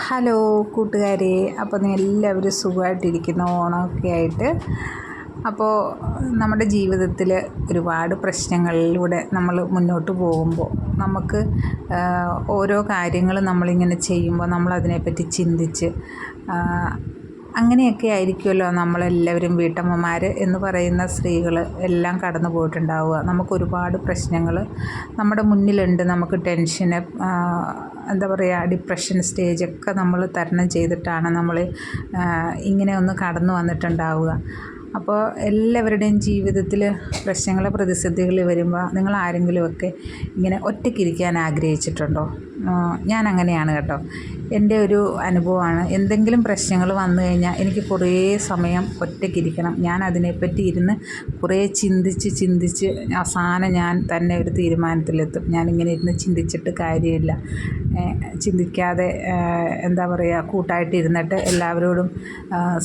Hello കൂട്ടുകാരെ, അപ്പോൾ എല്ലാവരും സുഖമായിട്ടിരിക്കുന്നു ഓണമൊക്കെ ആയിട്ട്. അപ്പോൾ നമ്മുടെ ജീവിതത്തിൽ ഒരുപാട് പ്രശ്നങ്ങളിലൂടെ നമ്മൾ മുന്നോട്ട് പോകുമ്പോൾ നമുക്ക് ഓരോ കാര്യങ്ങൾ നമ്മളിങ്ങനെ ചെയ്യുമ്പോൾ നമ്മളതിനെപ്പറ്റി ചിന്തിച്ച് അങ്ങനെയൊക്കെ ആയിരിക്കുമല്ലോ നമ്മളെല്ലാവരും വീട്ടമ്മമാർ എന്ന് പറയുന്ന സ്ത്രീകൾ എല്ലാം കടന്നു പോയിട്ടുണ്ടാവുക. നമുക്കൊരുപാട് പ്രശ്നങ്ങൾ നമ്മുടെ മുന്നിലുണ്ട്. നമുക്ക് ടെൻഷന്, എന്താ പറയുക, ഡിപ്രഷൻ സ്റ്റേജൊക്കെ നമ്മൾ തരണം ചെയ്തിട്ടാണ് നമ്മൾ ഇങ്ങനെ ഒന്ന് കടന്നു വന്നിട്ടുണ്ടാവുക. അപ്പോൾ എല്ലാവരുടെയും ജീവിതത്തിൽ പ്രശ്നങ്ങൾ, പ്രതിസന്ധികൾ വരുമ്പോൾ നിങ്ങൾ ആരെങ്കിലുമൊക്കെ ഇങ്ങനെ ഒറ്റയ്ക്കിരിക്കാൻ ആഗ്രഹിച്ചിട്ടുണ്ടോ? ഞാൻ അങ്ങനെയാണ് കേട്ടോ. എൻ്റെ ഒരു അനുഭവമാണ്. എന്തെങ്കിലും പ്രശ്നങ്ങൾ വന്നു കഴിഞ്ഞാൽ എനിക്ക് കുറേ സമയം ഒറ്റയ്ക്കിരിക്കണം. ഞാൻ അതിനെപ്പറ്റി ഇരുന്ന് കുറേ ചിന്തിച്ച് അവസാനം ഞാൻ തന്നെ ഒരു തീരുമാനത്തിലെത്തും. ഞാനിങ്ങനെ ഇരുന്ന് ചിന്തിച്ചിട്ട് കാര്യമില്ല. ചിന്തിക്കാതെ എന്താ പറയുക, കൂട്ടായിട്ടിരുന്നിട്ട് എല്ലാവരോടും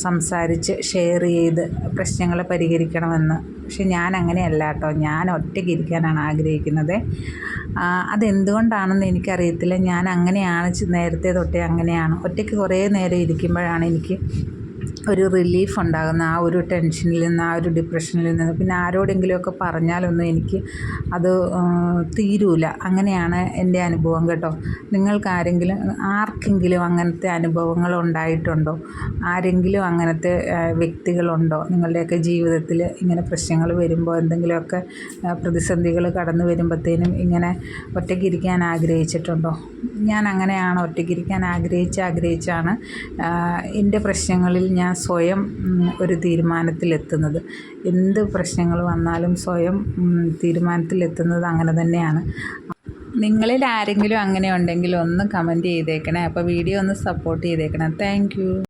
സംസാരിച്ച് ഷെയർ ചെയ്ത് പ്രശ്നങ്ങൾ പരിഹരിക്കണമെന്ന്. പക്ഷെ ഞാൻ അങ്ങനെയല്ല കേട്ടോ. ഞാൻ ഒറ്റയ്ക്കിരിക്കാനാണ് ആഗ്രഹിക്കുന്നത്. അതെന്തുകൊണ്ടാണെന്ന് എനിക്കറിയത്തില്ല. ഞാൻ അങ്ങനെയാണ്, നേരത്തെ തൊട്ടേ അങ്ങനെയാണ്. ഒറ്റയ്ക്ക് കുറേ നേരം ഇരിക്കുമ്പോഴാണ് എനിക്ക് ഒരു റിലീഫ് ഉണ്ടാകുന്ന, ആ ഒരു ടെൻഷനിൽ നിന്ന്, ആ ഒരു ഡിപ്രഷനിൽ നിന്ന്. പിന്നെ ആരോടെങ്കിലുമൊക്കെ പറഞ്ഞാലൊന്നും എനിക്ക് അത് തീരൂല. അങ്ങനെയാണ് എൻ്റെ അനുഭവം കേട്ടോ. ആർക്കെങ്കിലും അങ്ങനത്തെ അനുഭവങ്ങൾ ഉണ്ടായിട്ടുണ്ടോ? ആരെങ്കിലും അങ്ങനത്തെ വ്യക്തികളുണ്ടോ നിങ്ങളുടെയൊക്കെ ജീവിതത്തിൽ? ഇങ്ങനെ പ്രശ്നങ്ങൾ വരുമ്പോൾ, എന്തെങ്കിലുമൊക്കെ പ്രതിസന്ധികൾ കടന്നു വരുമ്പോഴത്തേനും ഇങ്ങനെ ഒറ്റയ്ക്കിരിക്കാൻ ആഗ്രഹിച്ചിട്ടുണ്ടോ? ഞാൻ അങ്ങനെയാണ്. ഒറ്റയ്ക്കിരിക്കാൻ ആഗ്രഹിച്ചാണ് എൻ്റെ പ്രശ്നങ്ങളിൽ ഞാൻ സ്വയം ഒരു തീരുമാനത്തിലെത്തുന്നത്. എന്ത് പ്രശ്നങ്ങൾ വന്നാലും സ്വയം തീരുമാനത്തിലെത്തുന്നത് അങ്ങനെ തന്നെയാണ്. നിങ്ങളിൽ ആരെങ്കിലും അങ്ങനെ ഉണ്ടെങ്കിൽ ഒന്ന് കമൻറ്റ് ചെയ്തേക്കണേ. അപ്പോൾ വീഡിയോ ഒന്ന് സപ്പോർട്ട് ചെയ്തേക്കണം. Thank you.